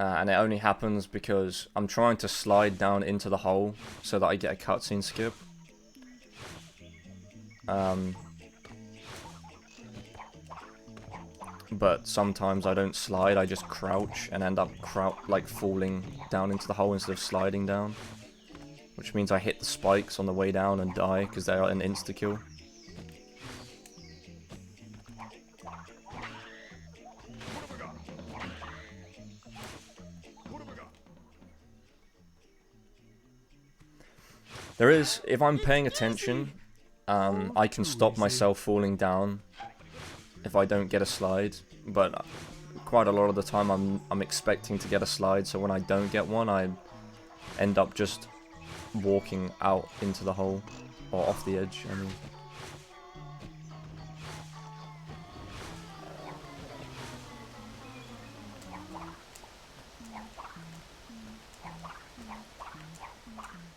And it only happens because I'm trying to slide down into the hole so that I get a cutscene skip. But sometimes I don't slide, I just crouch and end up like falling down into the hole instead of sliding down. Which means I hit the spikes on the way down and die because they are an insta-kill. There is, if I'm paying attention, I can stop myself falling down if I don't get a slide, but quite a lot of the time I'm expecting to get a slide, so when I don't get one, I end up just walking out into the hole, or off the edge, I mean.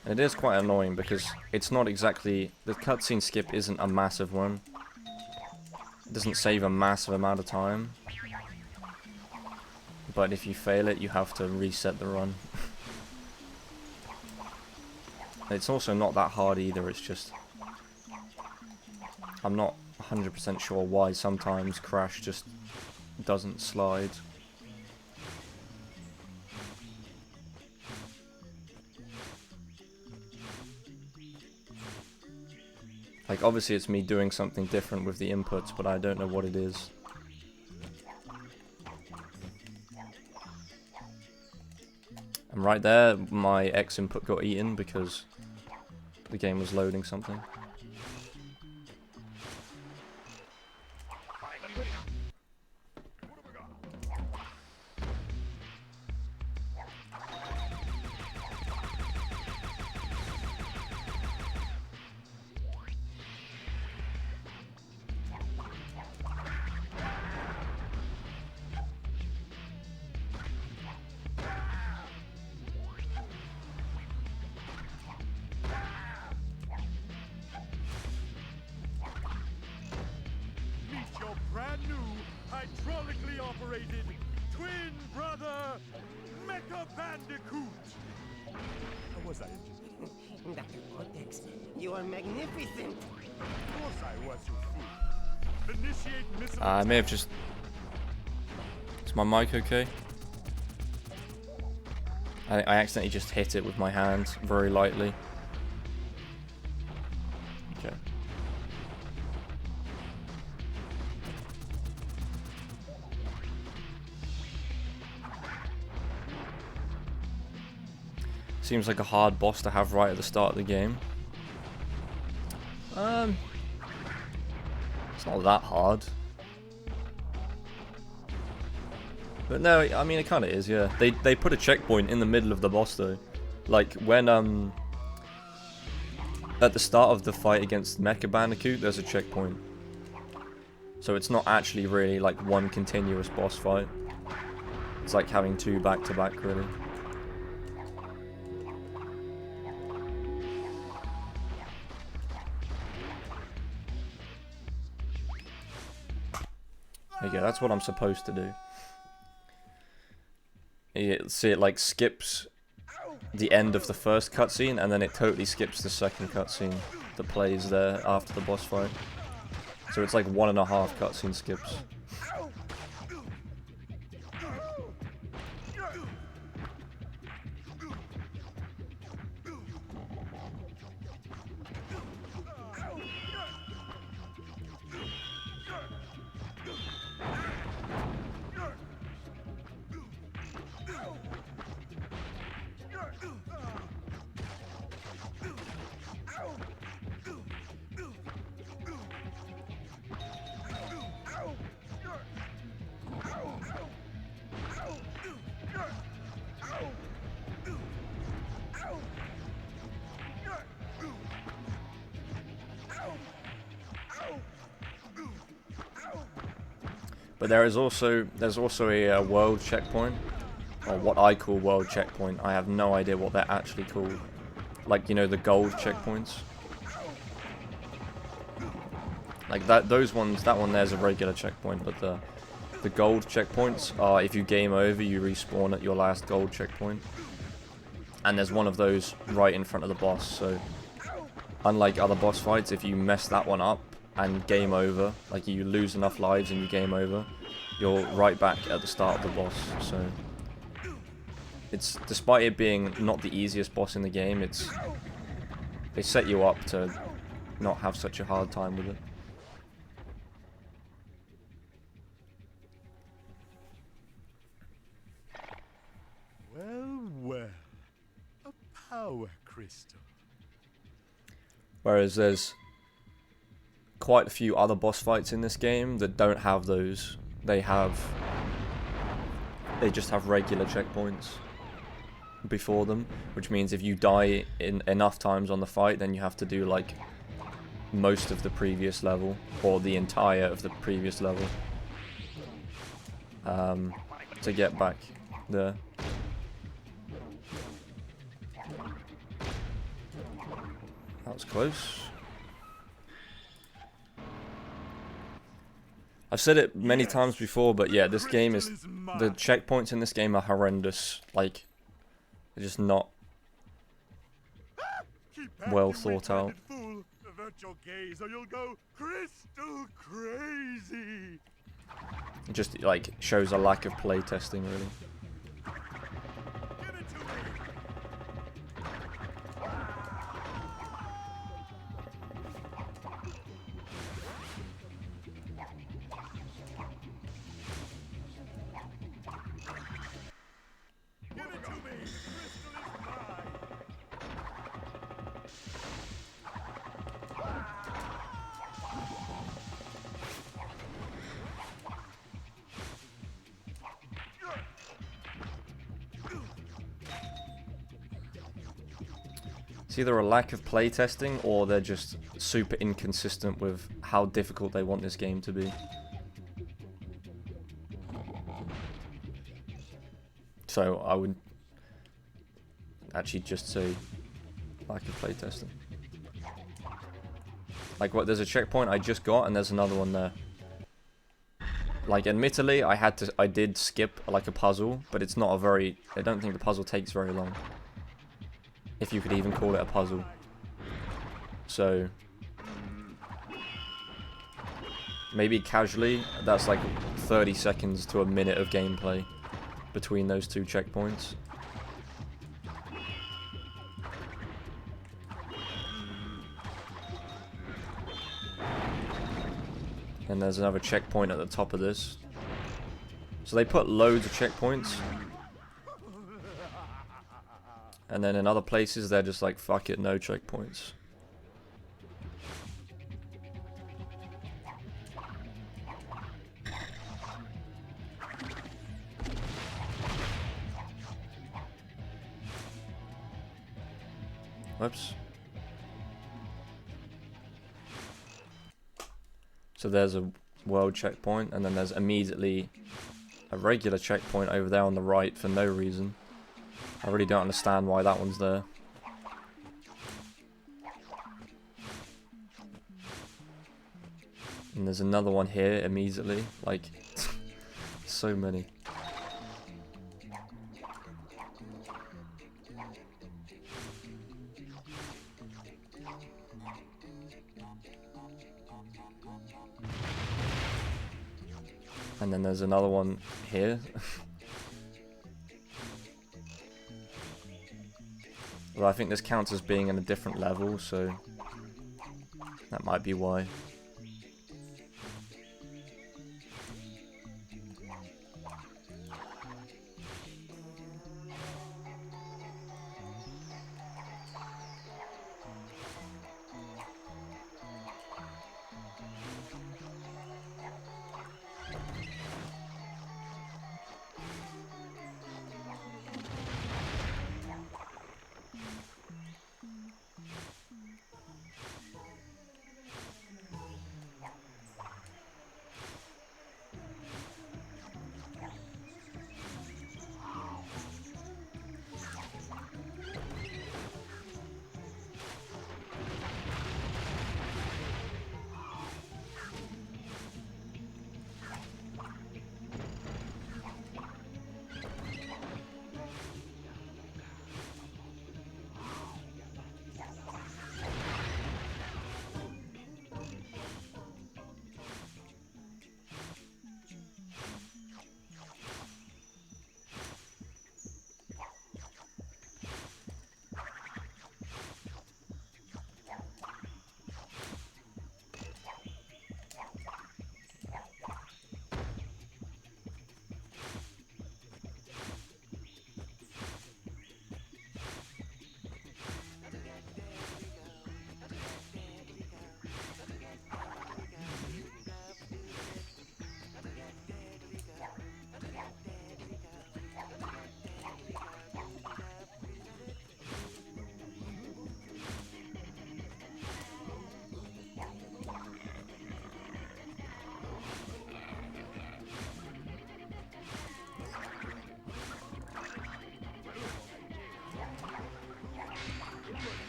It is quite annoying because it's not exactly, the cutscene skip isn't a massive one. It doesn't save a massive amount of time. But if you fail it, you have to reset the run. It's also not that hard either, it's just, I'm not 100% sure why sometimes Crash just doesn't slide. Like, obviously it's me doing something different with the inputs, but I don't know what it is. And right there, my X input got eaten because the game was loading something. Brand new, hydraulically operated, twin brother, Mecha Bandicoot! How was I interested? Dr. Cortex, you are magnificent! Of course I was, you fool. Initiate missile I may have just... Is my mic okay? I accidentally just hit it with my hand very lightly. Okay. Seems like a hard boss to have right at the start of the game. It's not that hard. But no, I mean it kind of is, yeah. They put a checkpoint in the middle of the boss though. Like when at the start of the fight against Mecha Bandicoot, there's a checkpoint. So it's not actually really like one continuous boss fight. It's like having two back to back really. There you go, that's what I'm supposed to do. You see it like skips the end of the first cutscene and then it totally skips the second cutscene that plays there after the boss fight. So it's like 1.5 cutscene skips. But there's also a world checkpoint, or what I call world checkpoint. I have no idea what they're actually called. Like, you know, the gold checkpoints. Like that, those ones, that one there's a regular checkpoint, but The gold checkpoints are if you game over, you respawn at your last gold checkpoint. And there's one of those right in front of the boss, so unlike other boss fights, if you mess that one up and game over, like you lose enough lives and you game over, you're right back at the start of the boss. So it's, despite it being not the easiest boss in the game, they set you up to not have such a hard time with it. Well, a power crystal. Whereas there's quite a few other boss fights in this game that don't have those. They just have regular checkpoints before them, which means if you die in enough times on the fight, then you have to do like most of the previous level or the entire of the previous level to get back there. That was close. I've said it many times before, but yeah, this game is... the checkpoints in this game are horrendous. Like, they're just not well thought out. Avert your gaze or you'll go crystal crazy. It just, like, shows a lack of playtesting, really. Give it to me. Give it to me. Crystal is mine. It's either a lack of playtesting or they're just super inconsistent with how difficult they want this game to be. So I would actually just say lack of playtesting. Like, what? There's a checkpoint I just got, and there's another one there. Like, admittedly, I did skip like a puzzle, but it's not a very... I don't think the puzzle takes very long, if you could even call it a puzzle. So maybe casually, that's like 30 seconds to a minute of gameplay between those two checkpoints. And there's another checkpoint at the top of this. So they put loads of checkpoints. And then in other places, they're just like, fuck it, no checkpoints. Whoops. So there's a world checkpoint, and then there's immediately a regular checkpoint over there on the right for no reason. I really don't understand why that one's there. And there's another one here immediately. Like, so many. And then there's another one here. Well, I think this counts as being in a different level, so that might be why.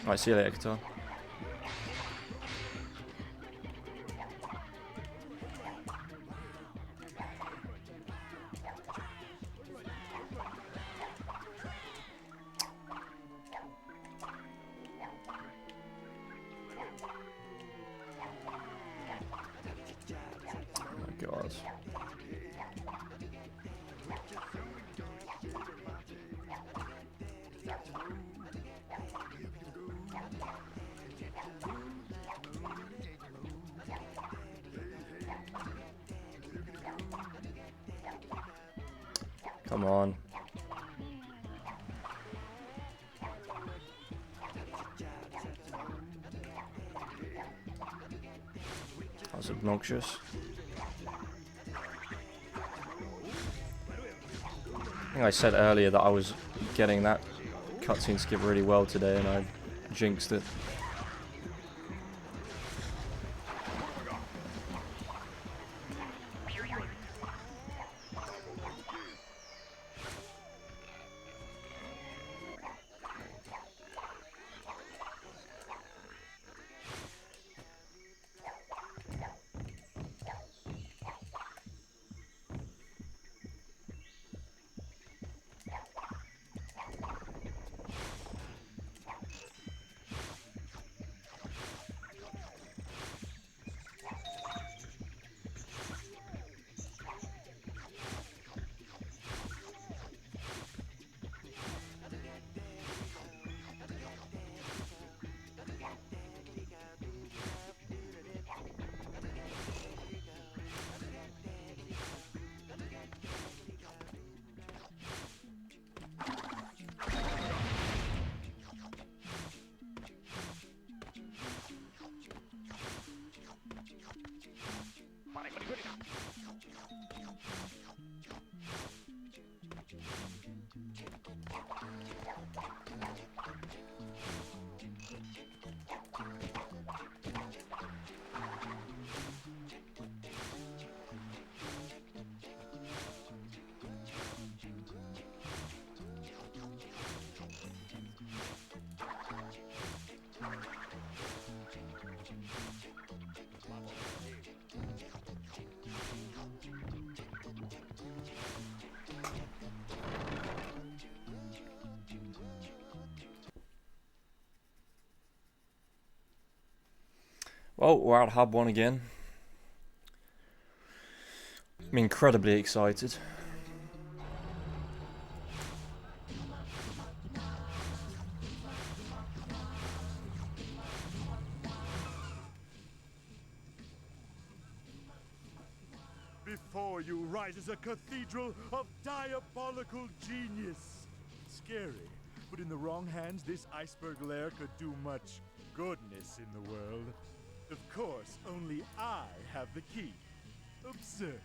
Right, see you later, Qatar. Oh my god. Come on. That was obnoxious. I think I said earlier that I was getting that cutscene skip really well today and I jinxed it. Well, we're at Hub 1 again. I'm incredibly excited. Before you rises a cathedral of diabolical genius. Scary, but in the wrong hands, this iceberg lair could do much goodness in the world. Of course, only I have the key. Absurd.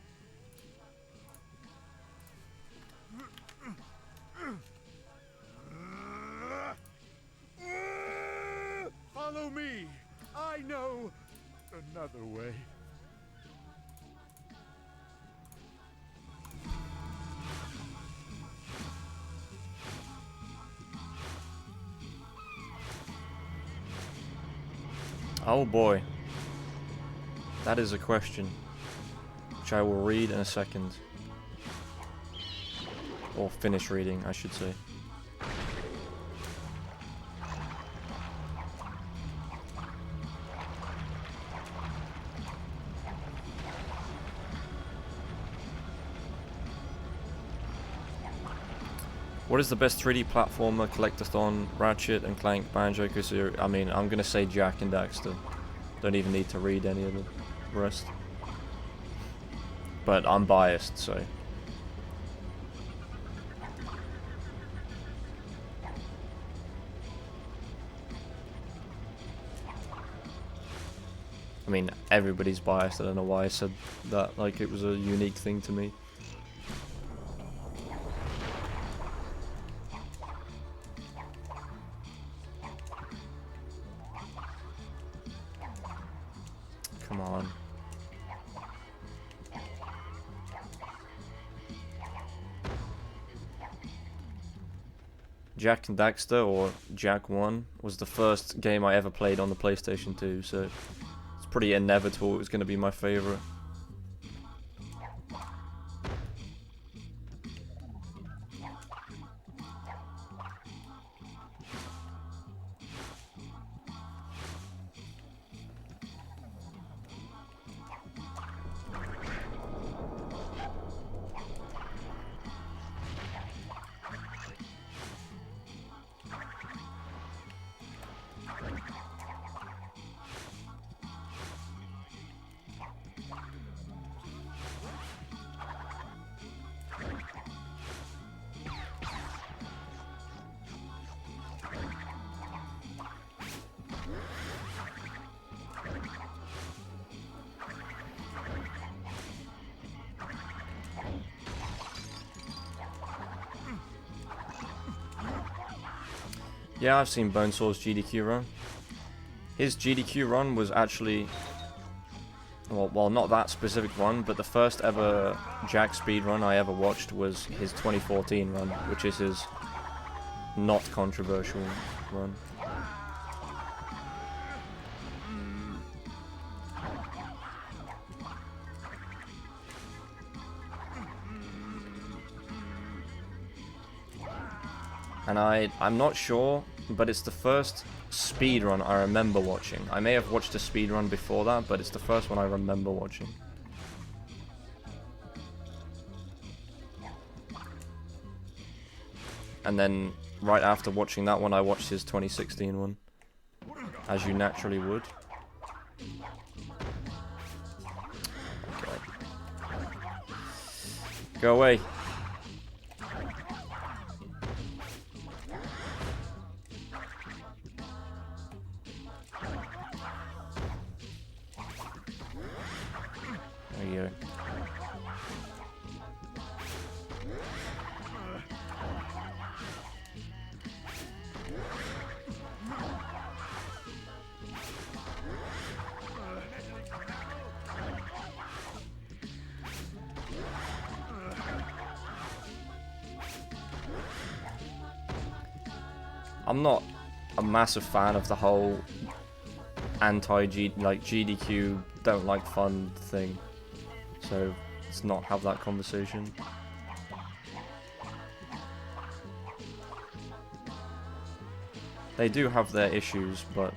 Follow me. I know another way. Oh boy. That is a question, which I will read in a second. Or finish reading, I should say. What is the best 3D platformer, Collectathon, Ratchet and Clank, Banjo-Kazooie? I mean, I'm gonna say Jak and Daxter. Don't even need to read any of the rest. But I'm biased, so. I mean, everybody's biased. I don't know why I said that like it was a unique thing to me. Come on. Jak and Daxter, or Jak 1, was the first game I ever played on the PlayStation 2, so it's pretty inevitable it was going to be my favorite. Yeah, I've seen Bonesaw's GDQ run. His GDQ run was actually, well, not that specific one, but the first ever Jak speed run I ever watched was his 2014 run, which is his not controversial run. And I'm not sure, but it's the first speedrun I remember watching. I may have watched a speedrun before that, but it's the first one I remember watching. And then, right after watching that one, I watched his 2016 one. As you naturally would. Okay. Go away. There you go. I'm not a massive fan of the whole GDQ don't like fun thing, so let's not have that conversation. They do have their issues, but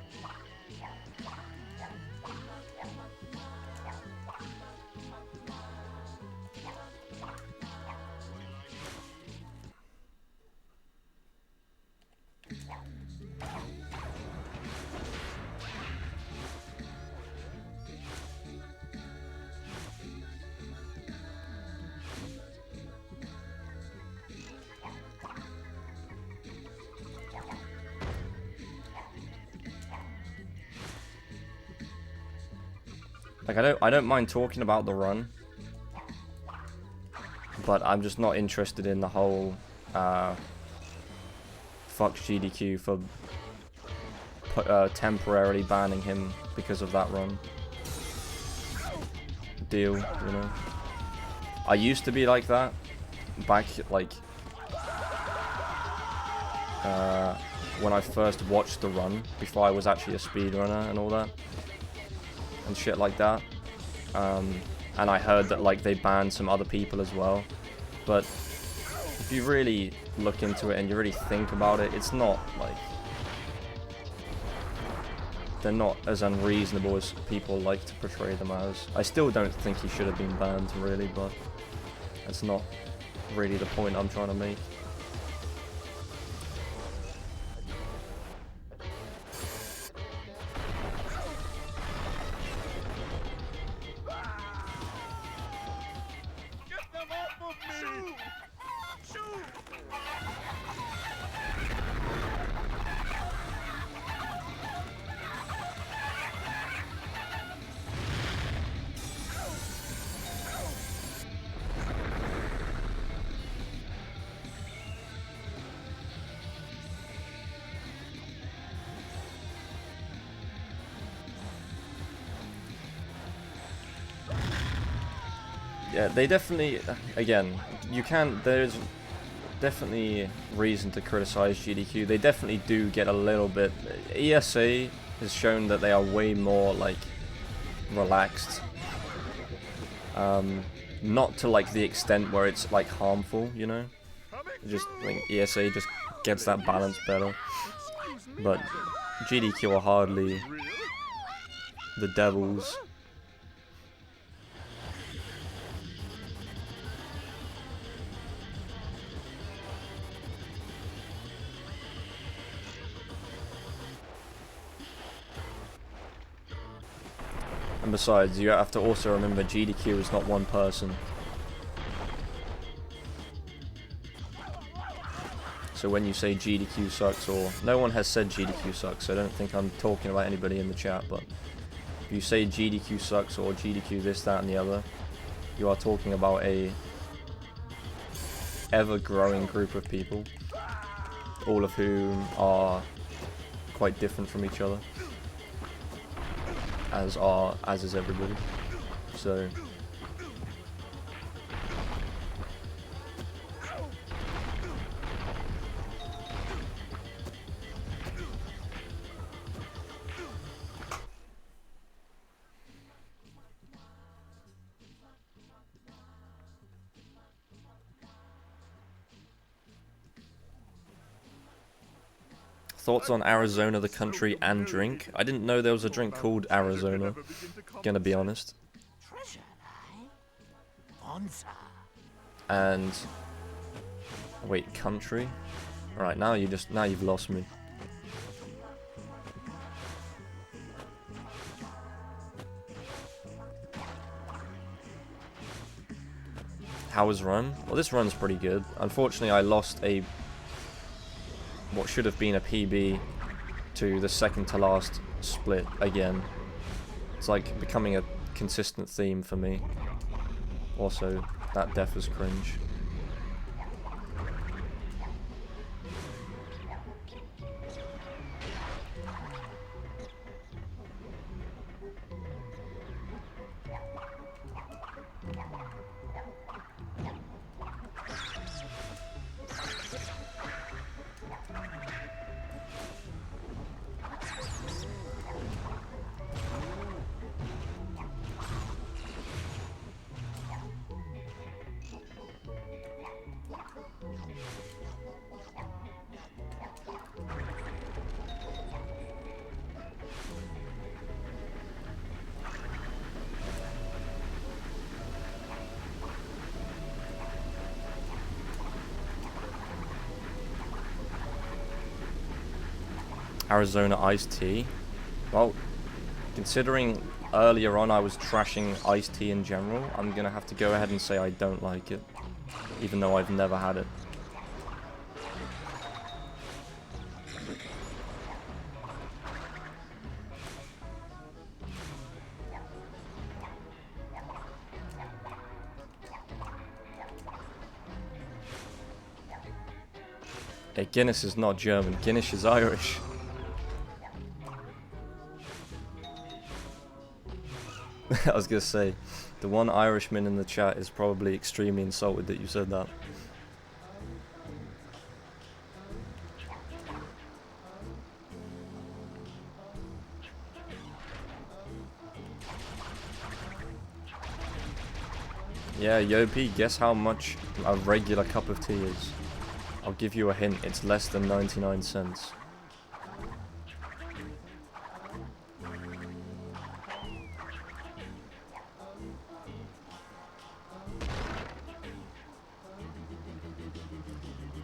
like I don't mind talking about the run, but I'm just not interested in the whole fuck GDQ for temporarily banning him because of that run deal, you know. I used to be like that back like when I first watched the run, before I was actually a speedrunner and all that and shit like that, and I heard that like they banned some other people as well, but if you really look into it and you really think about it, it's not like, they're not as unreasonable as people like to portray them as. I still don't think he should have been banned really, but that's not really the point I'm trying to make. Yeah, they definitely, again, you can't, there's definitely reason to criticize GDQ. They definitely do get a little bit... ESA has shown that they are way more, like, relaxed. Not to, like, the extent where it's, like, harmful, you know? Just, like, ESA just gets that balance better. But GDQ are hardly the devils. And besides, you have to also remember GDQ is not one person. So when you say GDQ sucks, or no one has said GDQ sucks, so I don't think I'm talking about anybody in the chat, but if you say GDQ sucks or GDQ this, that and the other, you are talking about a ever-growing group of people, all of whom are quite different from each other, as is everybody. So thoughts on Arizona, the country and drink? I didn't know there was a drink called Arizona, gonna be honest. And wait, country? Alright, now you've lost me. How was run? Well, this run's pretty good. Unfortunately, I lost what should have been a PB to the second to last split again. It's like becoming a consistent theme for me. Also, that death was cringe. Arizona iced tea. Well, considering earlier on I was trashing iced tea in general, I'm gonna have to go ahead and say I don't like it, even though I've never had it. Hey, Guinness is not German, Guinness is Irish. I was gonna say, the one Irishman in the chat is probably extremely insulted that you said that. Yeah, Yopi, guess how much a regular cup of tea is? I'll give you a hint, it's less than 99 cents.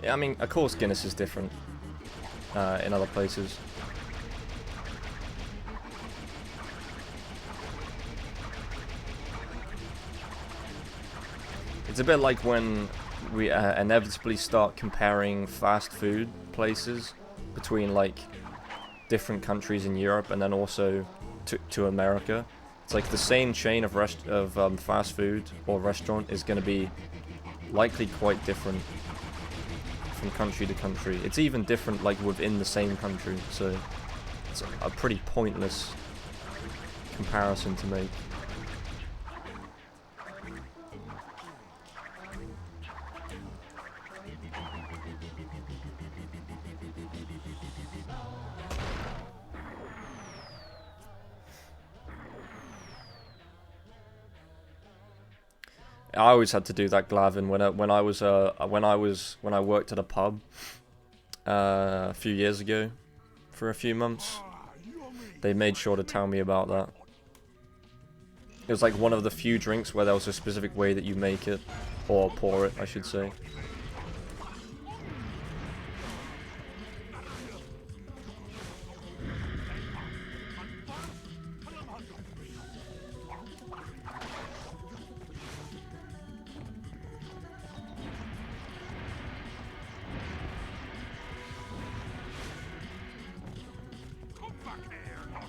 Yeah, I mean, of course Guinness is different in other places. It's a bit like when we inevitably start comparing fast food places between like different countries in Europe and then also to America. It's like the same chain of fast food or restaurant is going to be likely quite different from country to country. It's even different like within the same country, so it's a pretty pointless comparison to make. I always had to do that glavin when I worked at a pub a few years ago for a few months. They made sure to tell me about that. It was like one of the few drinks where there was a specific way that you make it, or pour it, I should say.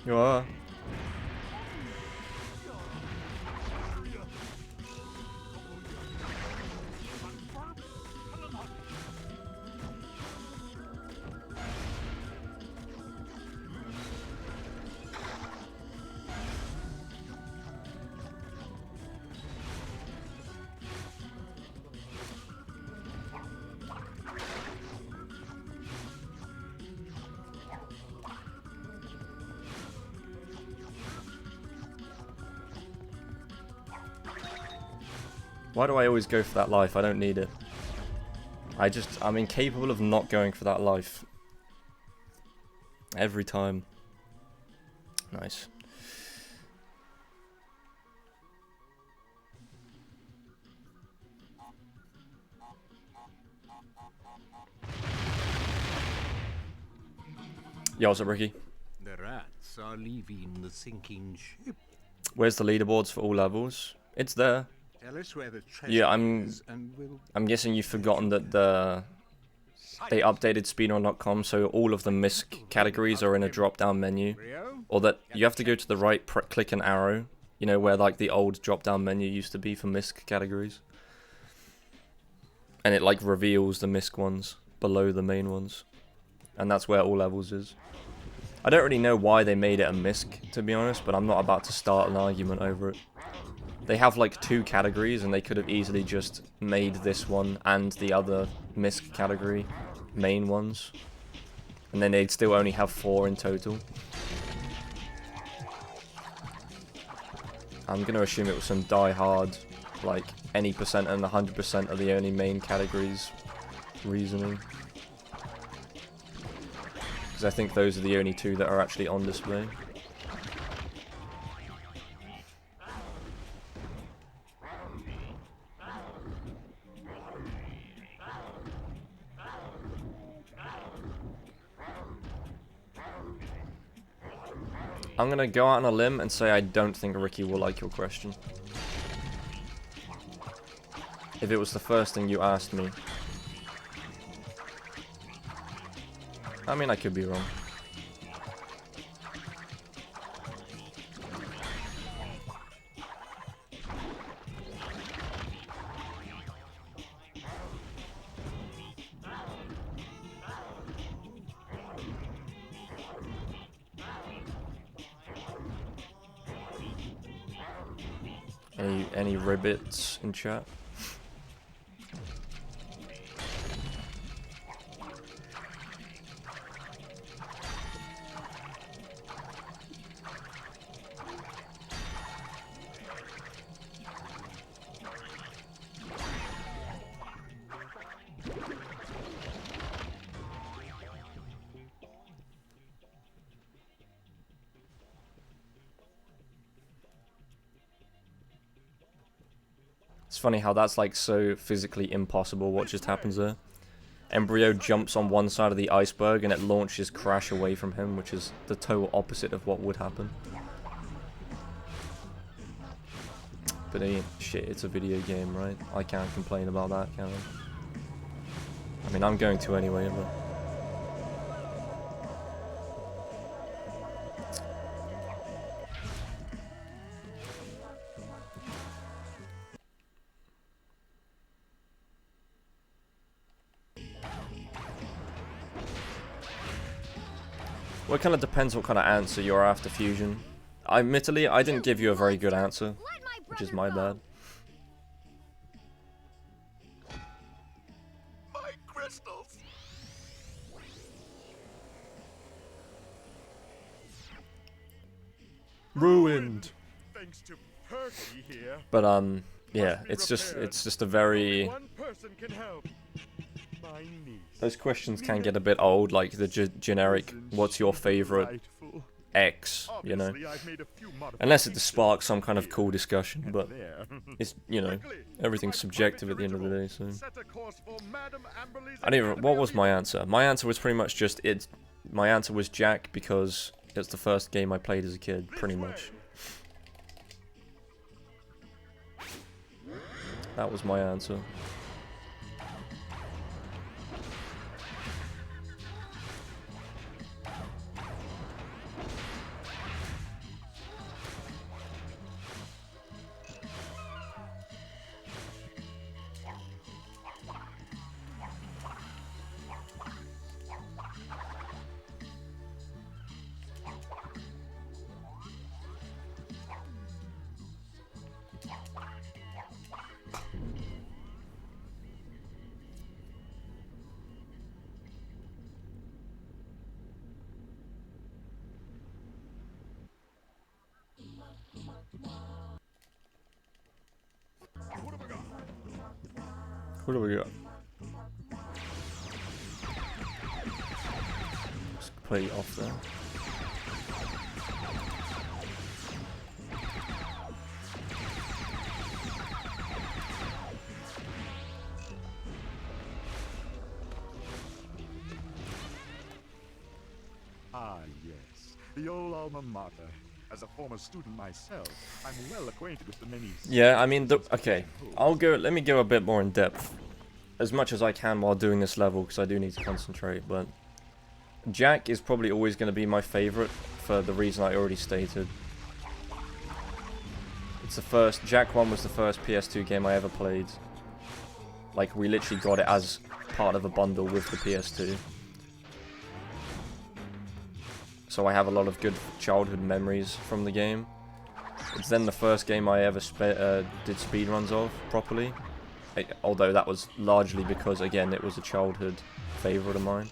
You are. Why do I always go for that life? I don't need it. I'm incapable of not going for that life. Every time. Nice. Yo, what's up, Ricky? The rats are leaving the sinking ship. Where's the leaderboards for all levels? It's there. Tell us where the treasure Yeah, is and I'm guessing you've forgotten that they updated speedrun.com, so all of the misc categories are in a drop-down menu, or that you have to go to the right, click an arrow, you know, where like the old drop-down menu used to be for misc categories, and it like reveals the misc ones below the main ones, and that's where all levels is. I don't really know why they made it a misc, to be honest, but I'm not about to start an argument over it. They have like 2 categories, and they could have easily just made this one and the other misc category main ones, and then they'd still only have 4 in total. I'm gonna assume it was some die-hard, like any percent and 100% are the only main categories reasoning, because I think those are the only 2 that are actually on display. I'm gonna go out on a limb and say I don't think Ricky will like your question. If it was the first thing you asked me. I mean, I could be wrong. Any ribbits in chat? It's funny how that's like so physically impossible what just happens there. Embryo jumps on one side of the iceberg and it launches Crash away from him, which is the total opposite of what would happen. But shit, it's a video game, right? I can't complain about that, can I? I mean, I'm going to anyway, but... Well, it kind of depends what kind of answer you're after, Fusion. Admittedly, I didn't give you a very good answer, which is my bad. My crystals. Ruined. Thanks to Perky here. But Yeah, it's just a very... One person can help. My niece. Those questions can get a bit old, like the generic, what's your favorite Delightful. X, you know? Obviously, I've made a few Unless it modifications sparks some kind of cool discussion, and but there. it's, you know, Quickly, everything's to my subjective private at the end of the day, dirigible. so... Set a course for Madame Amberley's I don't even... Academy What of was my Evil. answer? My answer was pretty much just, my answer was Jack because it's the first game I played as a kid, pretty This much. way. That was my answer. What do we got? Just completely off there. Ah, yes. The old alma mater. As a former student myself, I'm well acquainted with the many... Yeah, I mean, okay. Let me go a bit more in depth. As much as I can while doing this level, because I do need to concentrate, but... Jack is probably always going to be my favorite, for the reason I already stated. It's the first... Jack 1 was the first PS2 game I ever played. Like, we literally got it as part of a bundle with the PS2. So I have a lot of good childhood memories from the game. It's then the first game I ever did speedruns of properly. Although that was largely because, again, it was a childhood favourite of mine.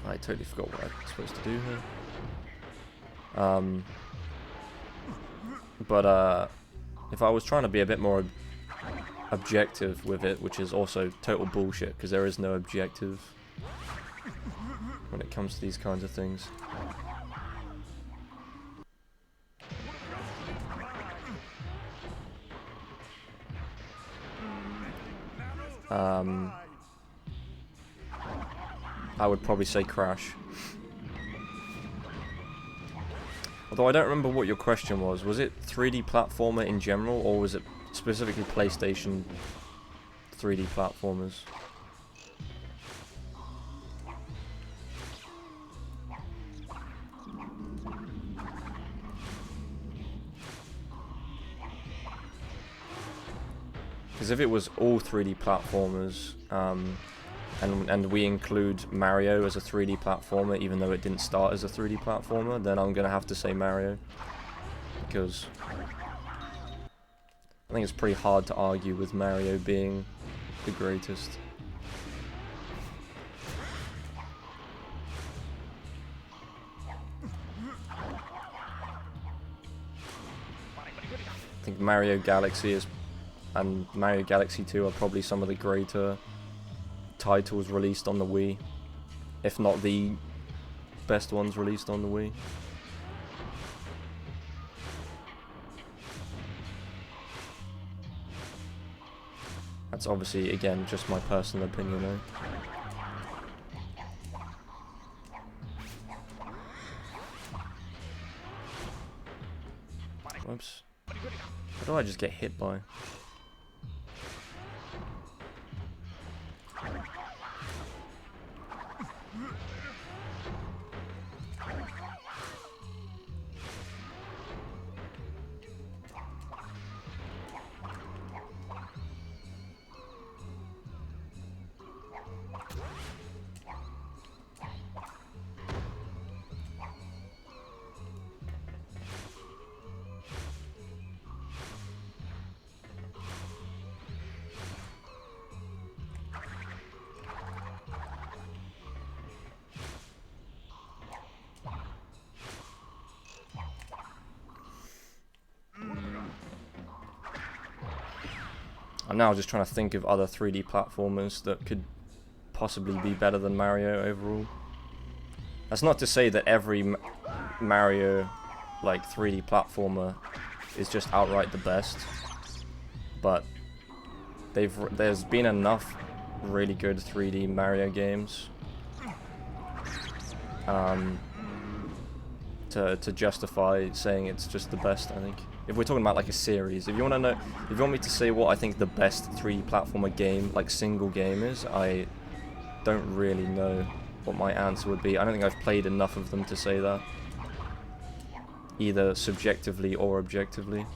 I totally forgot what I was supposed to do here. But if I was trying to be a bit more objective with it, which is also total bullshit, because there is no objective when it comes to these kinds of things. I would probably say Crash. Although I don't remember what your question was. Was it 3D platformer in general, or was it specifically PlayStation 3D platformers? Because if it was all 3D platformers, and we include Mario as a 3D platformer, even though it didn't start as a 3D platformer, then I'm going to have to say Mario. Because I think it's pretty hard to argue with Mario being the greatest. I think Mario Galaxy and Mario Galaxy 2 are probably some of the greater titles released on the Wii, if not the best ones released on the Wii. That's obviously, again, just my personal opinion though. Whoops. What do I just get hit by? I'm now just trying to think of other 3D platformers that could possibly be better than Mario overall. That's not to say that every Mario, like, 3D platformer is just outright the best, but there's been enough really good 3D Mario games to justify saying it's just the best, I think. If we're talking about like a series, if you want to know, if you want me to say what I think the best 3D platformer game, like single game is, I don't really know what my answer would be. I don't think I've played enough of them to say that, either subjectively or objectively.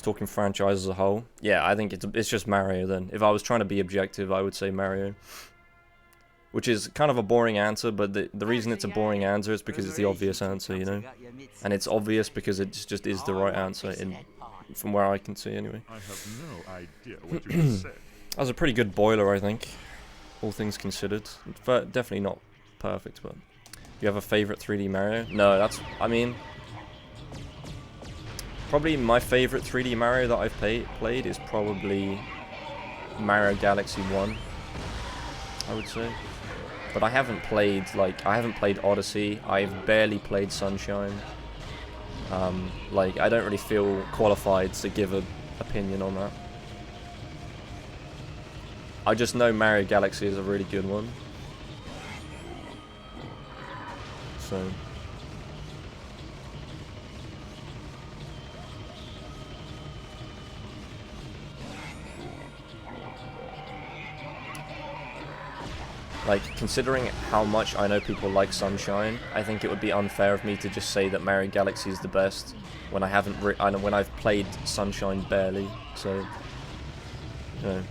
Talking franchise as a whole, yeah, I think it's just Mario then. If I was trying to be objective, I would say Mario. Which is kind of a boring answer, but the reason it's a boring answer is because it's the obvious answer, you know? And it's obvious because it just is the right answer, from where I can see anyway. I have no idea what you just said. That was a pretty good boiler, I think, all things considered. But definitely not perfect, but... You have a favourite 3D Mario? No, I mean... Probably my favourite 3D Mario that I've played is probably Mario Galaxy 1, I would say. But I haven't played, I haven't played Odyssey, I've barely played Sunshine. I don't really feel qualified to give an opinion on that. I just know Mario Galaxy is a really good one. So... Like, considering how much I know people like Sunshine, I think it would be unfair of me to just say that Mario Galaxy is the best when I haven't when I've played Sunshine barely. So, you know.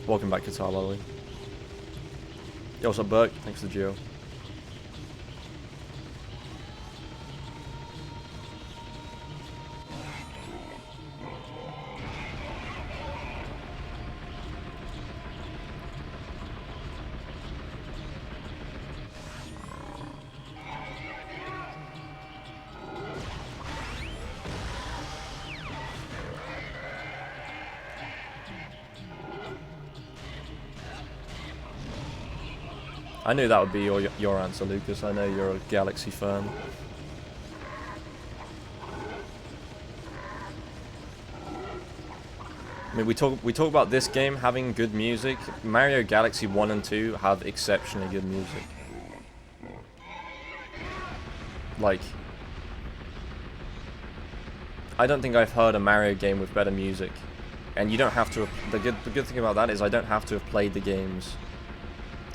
Welcome back, Qatar, by the way. Yo, what's up, Burke? Thanks for the geo. I knew that would be your answer, Lucas. I know you're a Galaxy fan. I mean, we talk about this game having good music. Mario Galaxy 1 and 2 have exceptionally good music. Like, I don't think I've heard a Mario game with better music. And you don't have to. The good thing about that is I don't have to have played the games.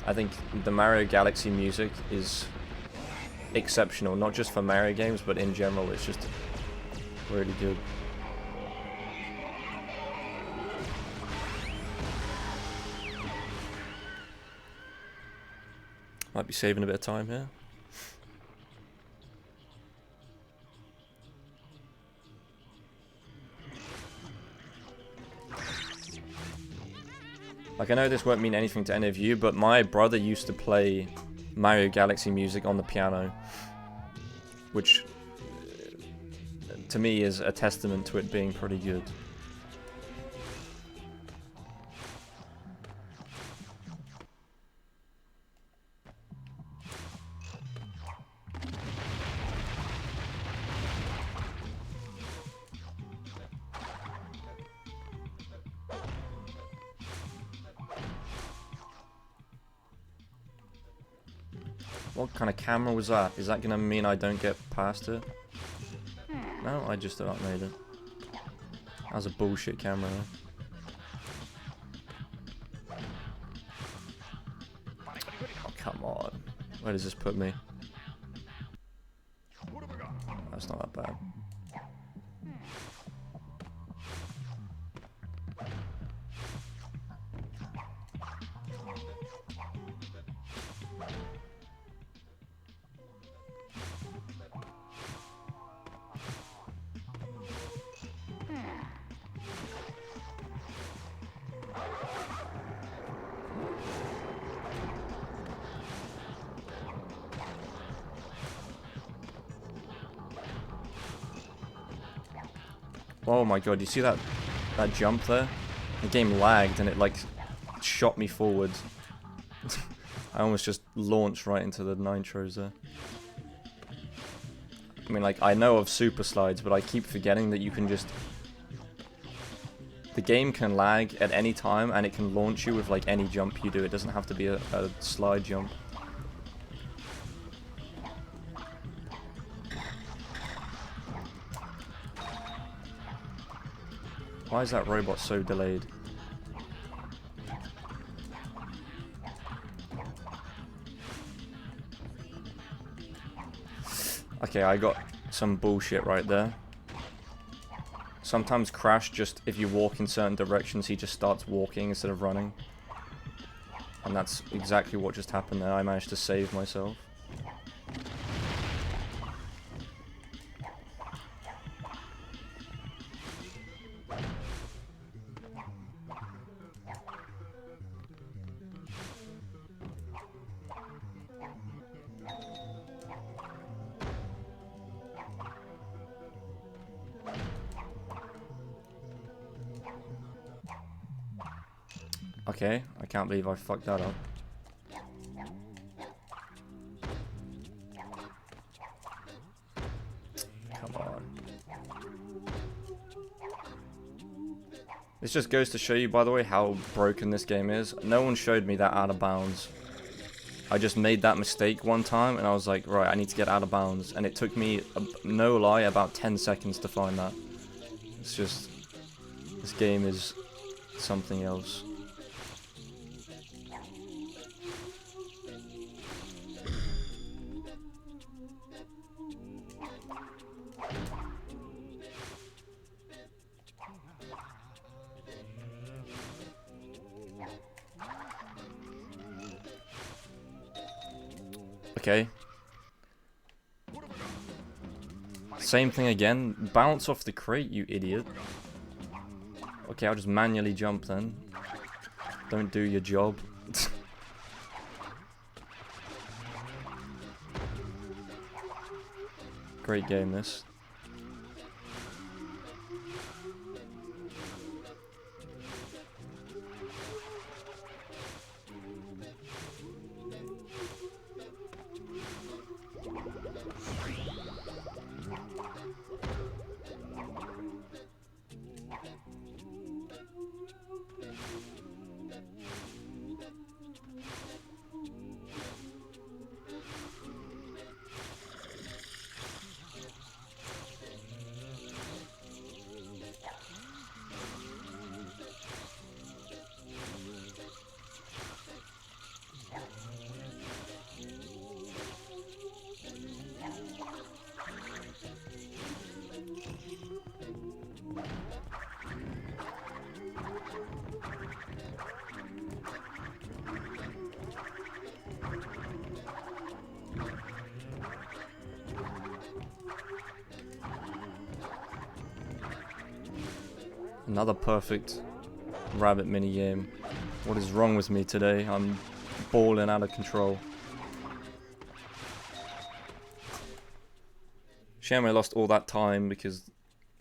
I think the Mario Galaxy music is exceptional, not just for Mario games, but in general, it's just really good. Might be saving a bit of time here. Like, I know this won't mean anything to any of you, but my brother used to play Mario Galaxy music on the piano, which to me is a testament to it being pretty good. What kind of camera was that? Is that gonna mean I don't get past it? No, I just about made it. That was a bullshit camera though. Oh, come on. Where does this put me? That's not that bad. Oh my god, you see that jump there? The game lagged and it like shot me forward. I almost just launched right into the nitros there. I mean, like, I know of super slides, but I keep forgetting that you can just... The game can lag at any time, and it can launch you with, like, any jump you do. It doesn't have to be a slide jump. Why is that robot so delayed? Okay, I got some bullshit right there. Sometimes Crash just, if you walk in certain directions, he just starts walking instead of running. And that's exactly what just happened there. I managed to save myself. Okay, I can't believe I fucked that up. Come on. This just goes to show you, by the way, how broken this game is. No one showed me that out of bounds. I just made that mistake one time, and I was like, right, I need to get out of bounds. And it took me, no lie, about 10 seconds to find that. It's just... This game is something else. Okay. Same thing again. Bounce off the crate, you idiot. Okay, I'll just manually jump then. Don't do your job. Great game, this. Another perfect rabbit minigame. What is wrong with me today? I'm balling out of control. Shame I lost all that time because,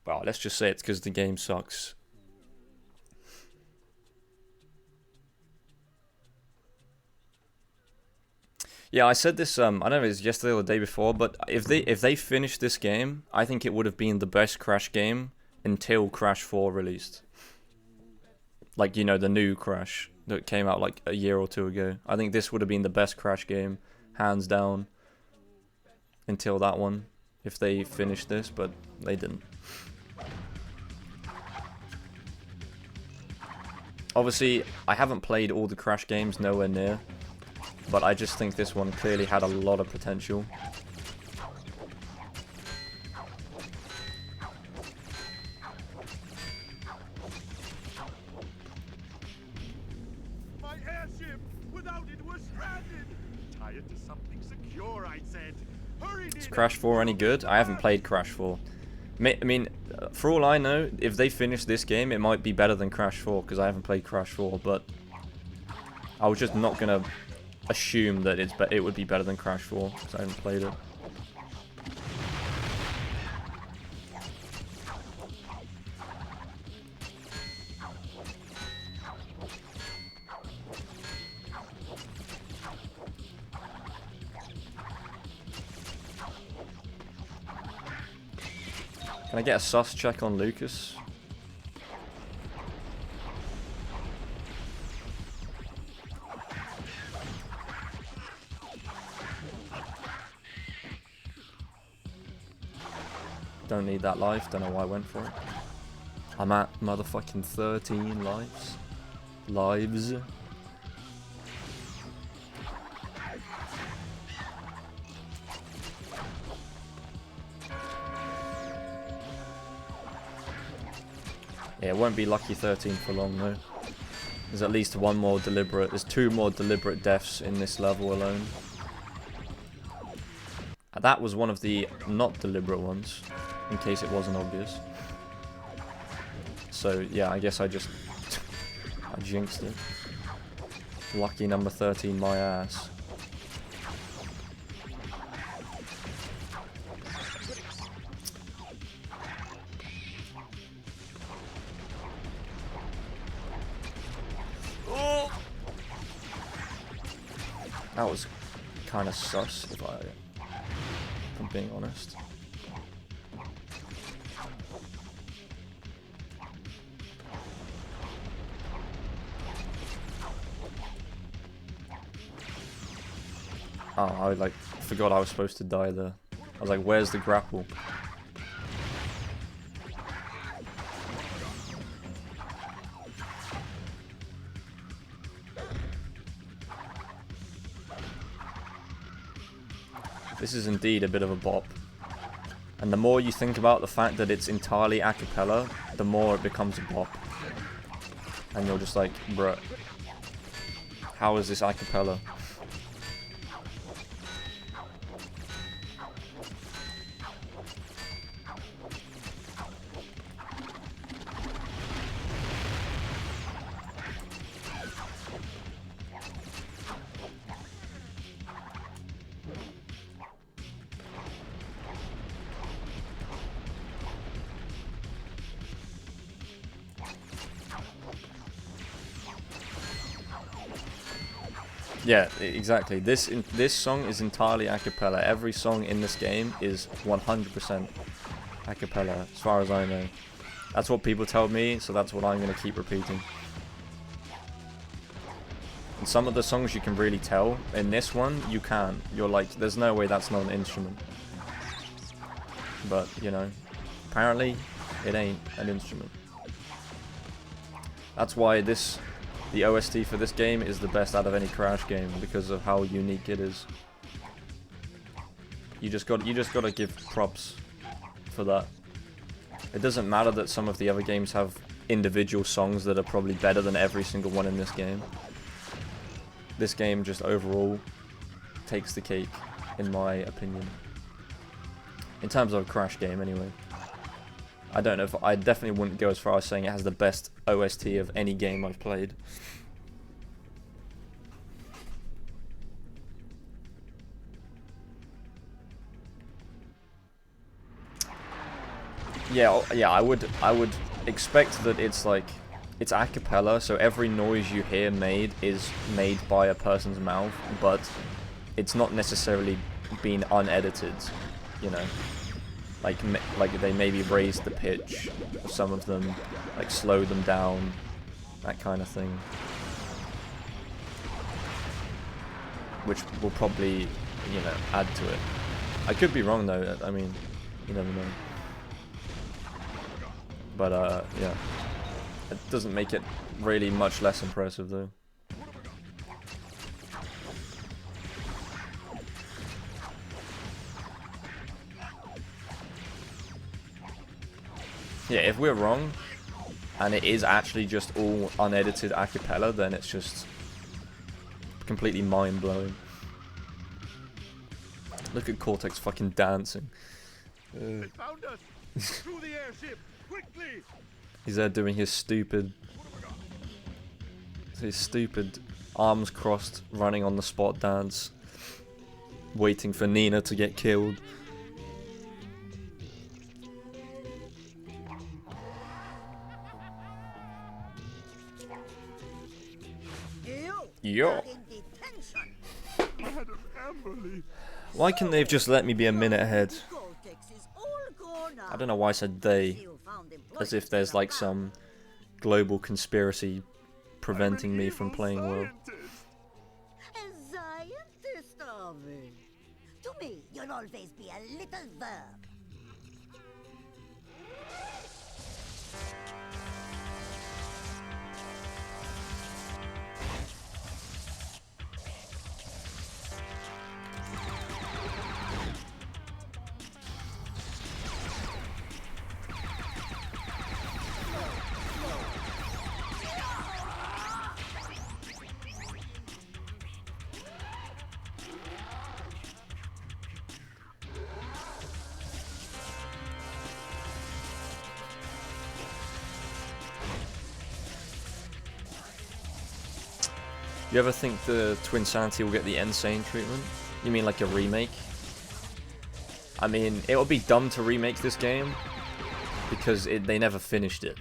well, let's just say it's because the game sucks. Yeah, I said this, I don't know if it was yesterday or the day before, but if they finished this game, I think it would have been the best Crash game until Crash 4 released. Like, you know, the new Crash that came out like a year or two ago. I think this would have been the best Crash game, hands down, until that one, if they finished this, but they didn't. Obviously, I haven't played all the Crash games, nowhere near, but I just think this one clearly had a lot of potential. Is Crash 4 any good? I haven't played Crash 4. I mean, for all I know, if they finish this game, it might be better than Crash 4, because I haven't played Crash 4, but I was just not going to assume that it would be better than Crash 4, because I haven't played it. Can I get a sus check on Lucas? Don't need that life, don't know why I went for it. I'm at motherfucking 13 lives. Yeah, it won't be lucky 13 for long though. There's at least one more deliberate, there's 2 more deliberate deaths in this level alone. That was one of the not deliberate ones, in case it wasn't obvious. So yeah, I guess I just I jinxed it. Lucky number 13, my ass. Oh! That was kind of sus, if I'm being honest. Oh, I like forgot I was supposed to die there. I was like, where's the grapple? This is indeed a bit of a bop. And the more you think about the fact that it's entirely a cappella, the more it becomes a bop. And you're just like, bruh, how is this a cappella? Yeah, exactly. This song is entirely a cappella. Every song in this game is 100% a cappella, as far as I know. That's what people tell me, so that's what I'm going to keep repeating. And some of the songs you can really tell. In this one, you can. You're like, there's no way that's not an instrument. But, you know, apparently it ain't an instrument. That's why the OST for this game is the best out of any Crash game, because of how unique it is. You just gotta give props for that. It doesn't matter that some of the other games have individual songs that are probably better than every single one in this game. This game just overall takes the cake, in my opinion. In terms of a Crash game, anyway. I don't know if I definitely wouldn't go as far as saying it has the best OST of any game I've played. Yeah, I would expect that it's like, it's a cappella, so every noise you hear made is made by a person's mouth, but it's not necessarily being unedited, you know. Like they maybe raised the pitch of some of them, like slowed them down, that kind of thing. Which will probably, you know, add to it. I could be wrong though, I mean, you never know. But yeah, it doesn't make it really much less impressive though. Yeah, if we're wrong, and it is actually just all unedited a cappella, then it's just completely mind-blowing. Look at Cortex fucking dancing. They found us! Through the airship! Quickly! He's there doing his stupid arms crossed, running on the spot dance, waiting for Nina to get killed. Yo. Madam Amberley! Why couldn't they have just let me be a minute ahead? I don't know why I said they, as if there's like some global conspiracy preventing me from playing well. A scientist, are we? To me, you'll always be a little verb. You ever think the Twinsanity will get the insane treatment? You mean like a remake? I mean, it would be dumb to remake this game because they never finished it.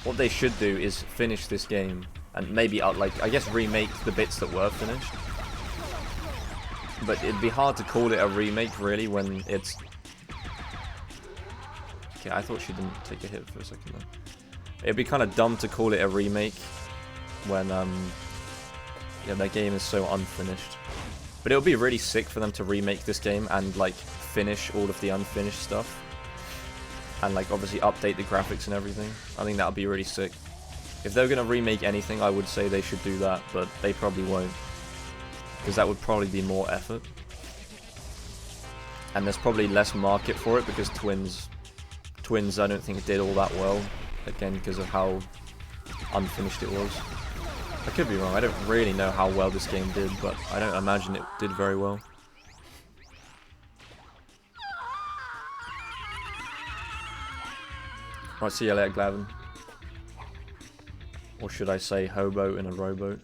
What they should do is finish this game and maybe, like, I guess remake the bits that were finished. But it'd be hard to call it a remake, really, when it's... Okay, I thought she didn't take a hit for a second there. It'd be kind of dumb to call it a remake when, yeah, their game is so unfinished. But it would be really sick for them to remake this game and, like, finish all of the unfinished stuff. And, like, obviously update the graphics and everything. I think that would be really sick. If they were going to remake anything, I would say they should do that, but they probably won't. Because that would probably be more effort. And there's probably less market for it because Twins I don't think did all that well. Again, because of how unfinished it was. I could be wrong, I don't really know how well this game did, but I don't imagine it did very well. Right, see you later, Glavin. Or should I say hobo in a rowboat?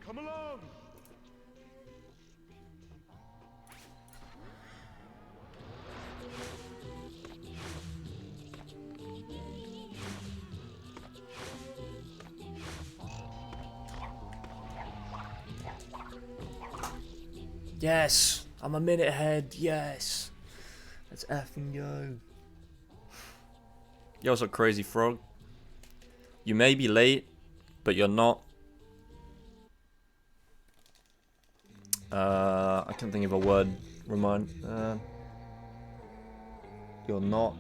Come along. Yes! I'm a minute ahead, yes! Let's effing go. Yo, what's up, Crazy Frog? You may be late, but you're not. I can't think of a word. You're not.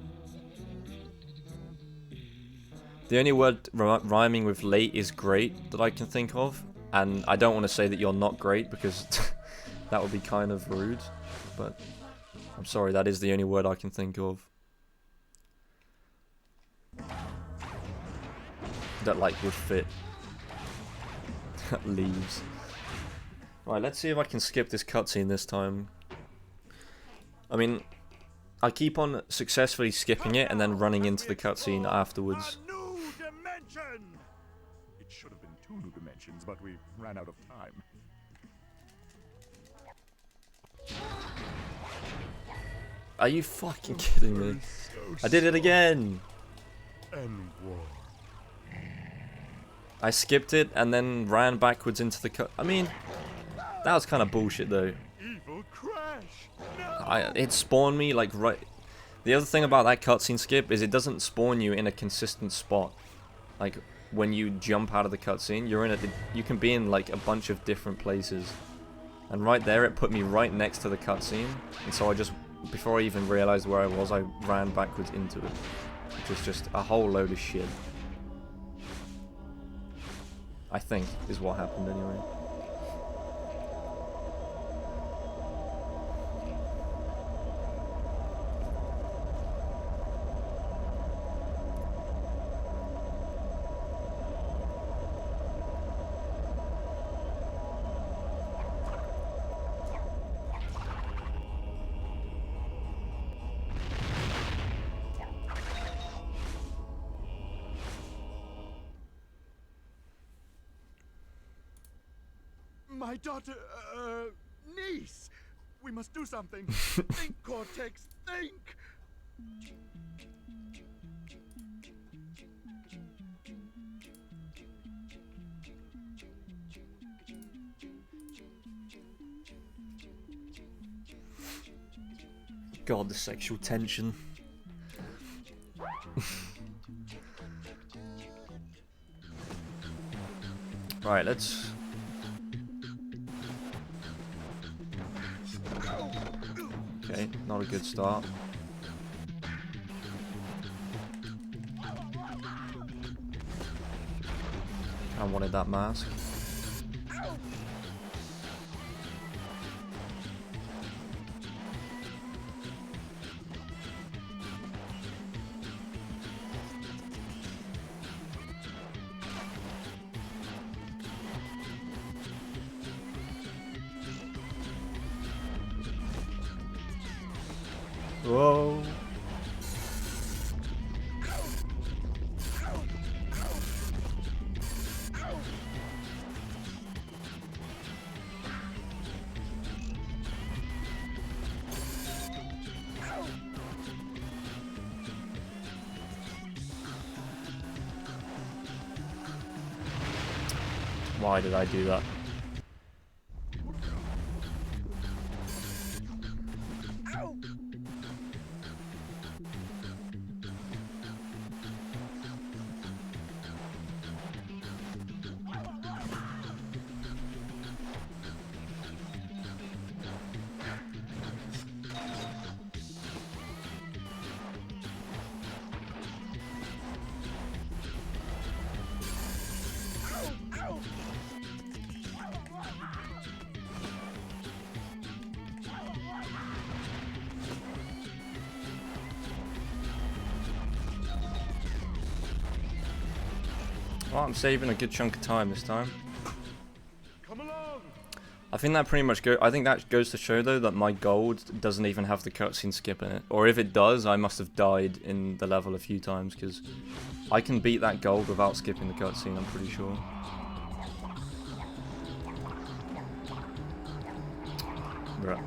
The only word rhyming with late is great that I can think of. And I don't want to say that you're not great because that would be kind of rude. But I'm sorry, that is the only word I can think of. That, like, would fit. Leaves. Right, let's see if I can skip this cutscene this time. I mean, I keep on successfully skipping it and then running into the cutscene afterwards. A new dimension! It should have been 2 new dimensions, but we ran out of time. Are you fucking kidding me? I did it again! And war. I skipped it and then ran backwards into the cut. I mean, that was kind of bullshit though. Evil crash! No! It spawned me like right. The other thing about that cutscene skip is it doesn't spawn you in a consistent spot. Like when you jump out of the cutscene, you can be in like a bunch of different places. And right there, it put me right next to the cutscene, and so I just, before I even realized where I was, I ran backwards into it, which is just a whole load of shit. I think is what happened anyway. My daughter, niece! We must do something! Think, Cortex, think! God, the sexual tension. Right, let's... Okay, not a good start. I wanted that mask. Whoa. Why did I do that? Well, I'm saving a good chunk of time this time. Come along. I think that pretty much I think that goes to show though that my gold doesn't even have the cutscene skip in it. Or if it does, I must have died in the level a few times because I can beat that gold without skipping the cutscene, I'm pretty sure. Bruh.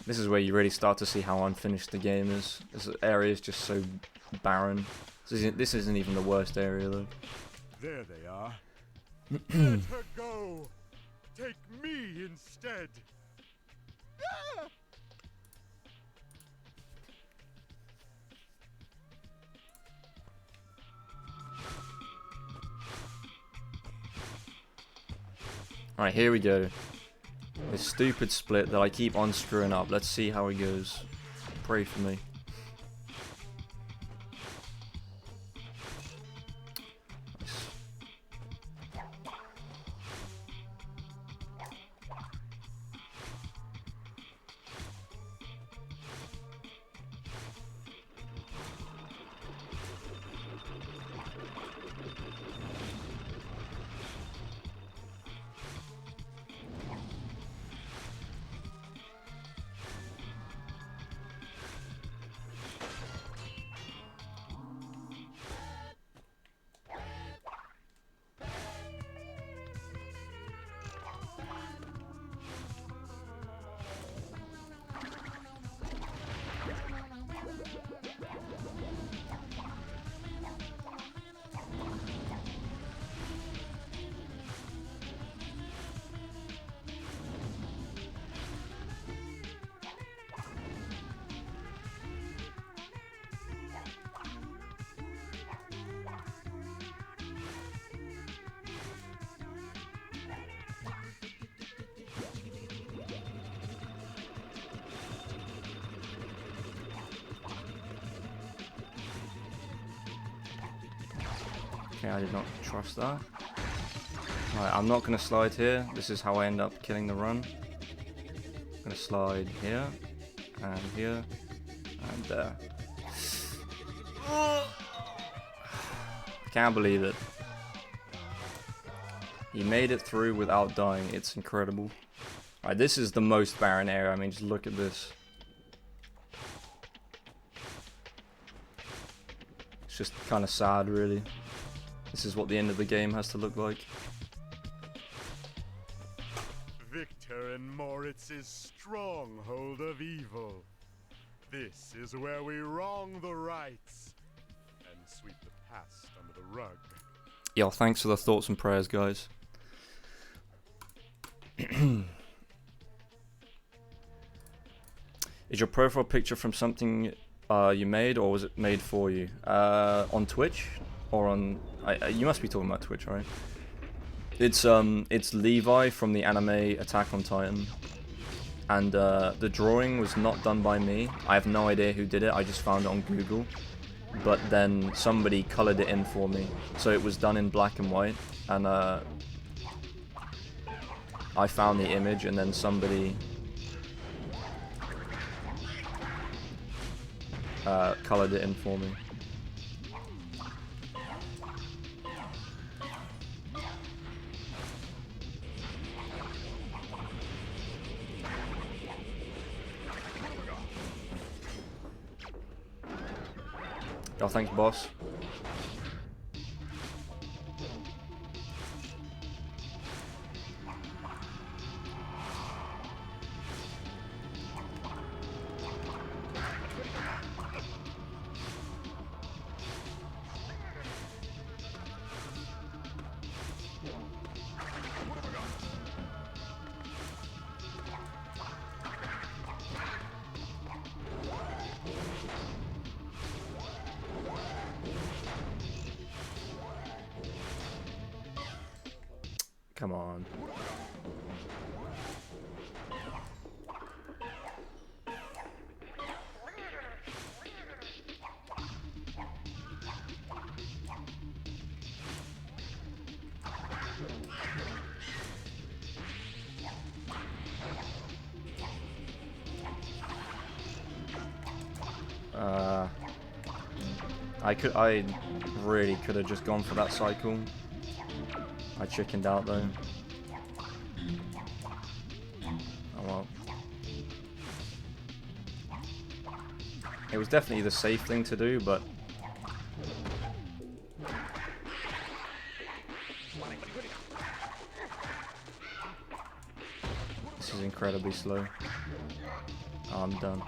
This is where you really start to see how unfinished the game is. This area is just so barren. This isn't even the worst area though. There they are. Let her go. Take me instead. Alright, here we go. This stupid split that I keep on screwing up. Let's see how it goes. Pray for me. Nice. Okay, I did not trust that. Alright, I'm not going to slide here. This is how I end up killing the run. I'm going to slide here, and here, and there. Can't believe it. He made it through without dying. It's incredible. Alright, this is the most barren area. I mean, just look at this. It's just kind of sad, really. This is what the end of the game has to look like. Victor and Moritz's stronghold of evil. This is where we wrong the rights and sweep the past under the rug. Yo, thanks for the thoughts and prayers, guys. Is your profile picture from something you made, or was it made for you? On Twitch, or on? You must be talking about Twitch, right? It's Levi from the anime Attack on Titan, and the drawing was not done by me. I have no idea who did it. I just found it on Google, but then somebody colored it in for me, so it was done in black and white. And I found the image, and then somebody colored it in for me. Oh, thanks, boss. Come on. I really could have just gone for that cycle. I chickened out though. Oh well. It was definitely the safe thing to do, but this is incredibly slow. Oh, I'm done.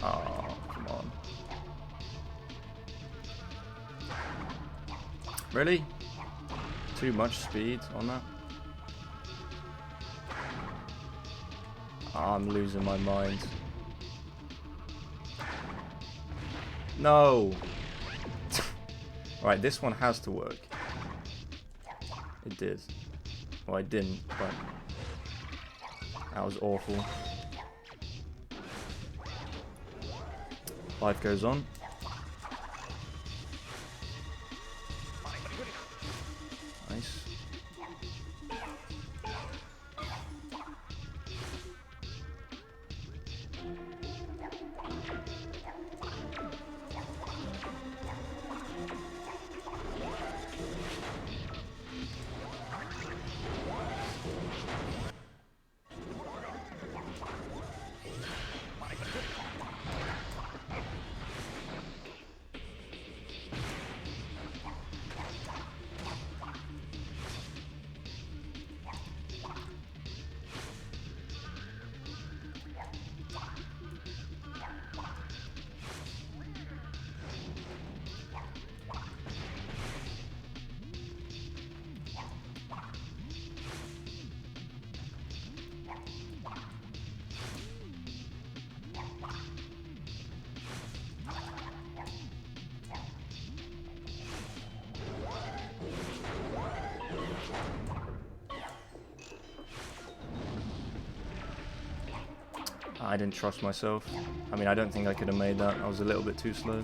Oh, come on. Really? Too much speed on that? Oh, I'm losing my mind. No! Right, this one has to work. It did. Well, I didn't, but that was awful. Life goes on. Nice. I didn't trust myself. I mean, I don't think I could have made that. I was a little bit too slow.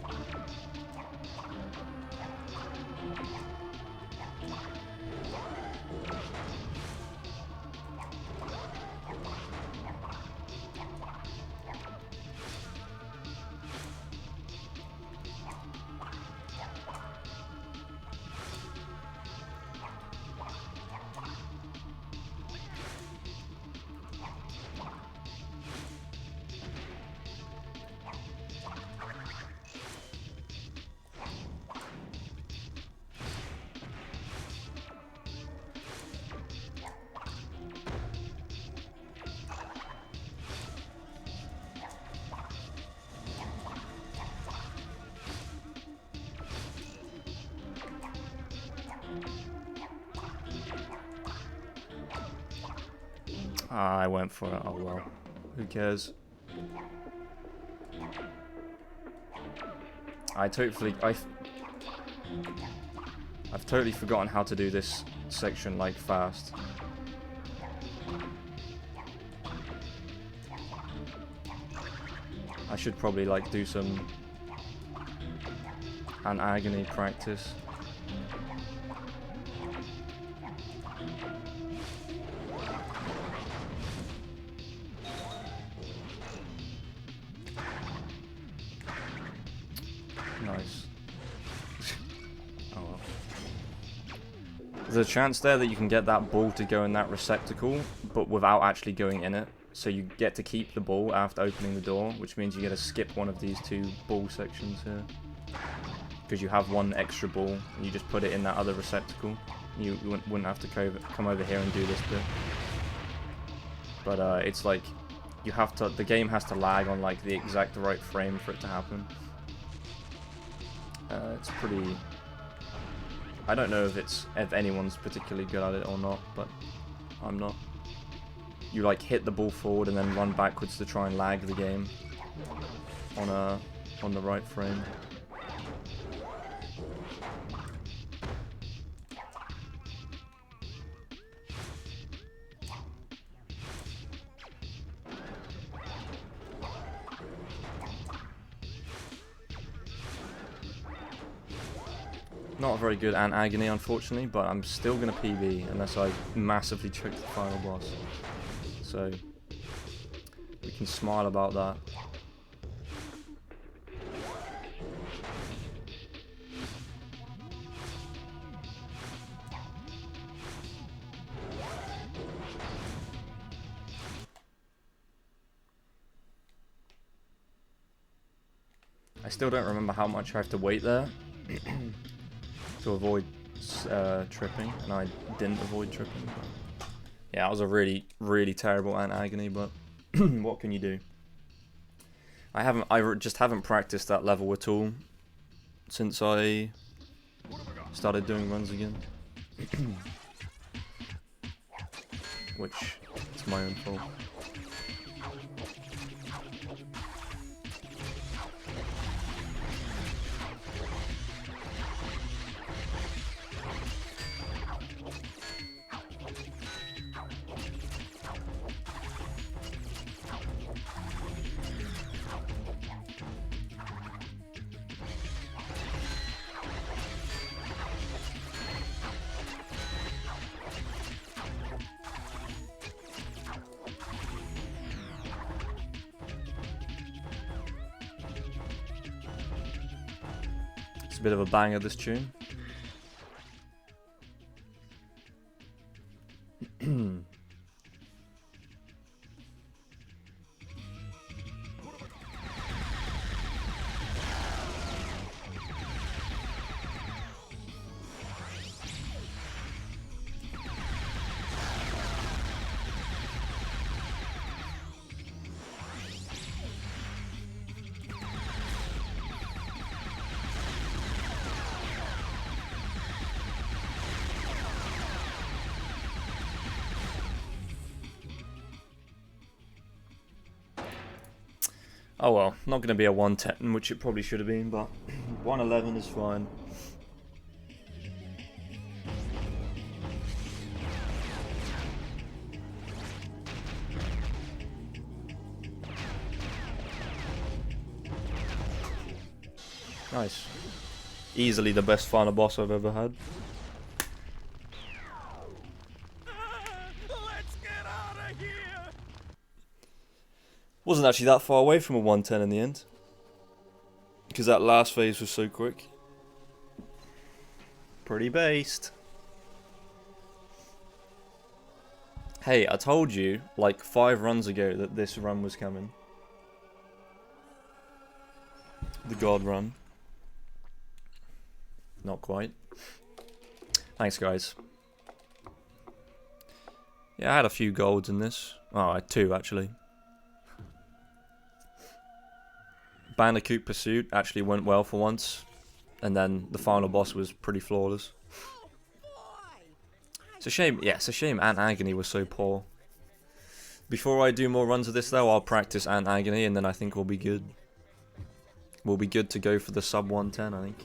Ah, I went for it. Oh well. Who cares? I've totally forgotten how to do this section like fast. I should probably like do some an agony practice. Nice. Oh well. There's a chance there that you can get that ball to go in that receptacle, but without actually going in it. So you get to keep the ball after opening the door, which means you get to skip one of these two ball sections here. Because you have one extra ball, and you just put it in that other receptacle. You wouldn't have to come over here and do this bit. But it's like, you have to, the game has to lag on like the exact right frame for it to happen. It's pretty, I don't know if anyone's particularly good at it or not, but I'm not. You like hit the ball forward and then run backwards to try and lag the game on the right frame. Not very good at agony, unfortunately, but I'm still going to PB unless I massively choke the final boss. So, we can smile about that. I still don't remember how much I have to wait there to avoid tripping, and I didn't avoid tripping. But yeah, that was a really, really terrible agony, but what can you do? I just haven't practiced that level at all since I started doing runs again. Which is my own fault. It's a bit of a banger, this tune. Oh well, not going to be a 110, which it probably should have been, but 111 is fine. Nice. Easily the best final boss I've ever had. Let's get out of here! Wasn't actually that far away from a 110 in the end, because that last phase was so quick. Pretty based. Hey, I told you like 5 runs ago that this run was coming. The God run. Not quite. Thanks, guys. Yeah, I had a few golds in this. Oh, I had 2 actually. Bandicoot Pursuit actually went well for once, and then the final boss was pretty flawless. It's a shame, yeah, it's a shame Ant Agony was so poor. Before I do more runs of this though, I'll practice Ant Agony, and then I think we'll be good. We'll be good to go for the sub 110, I think.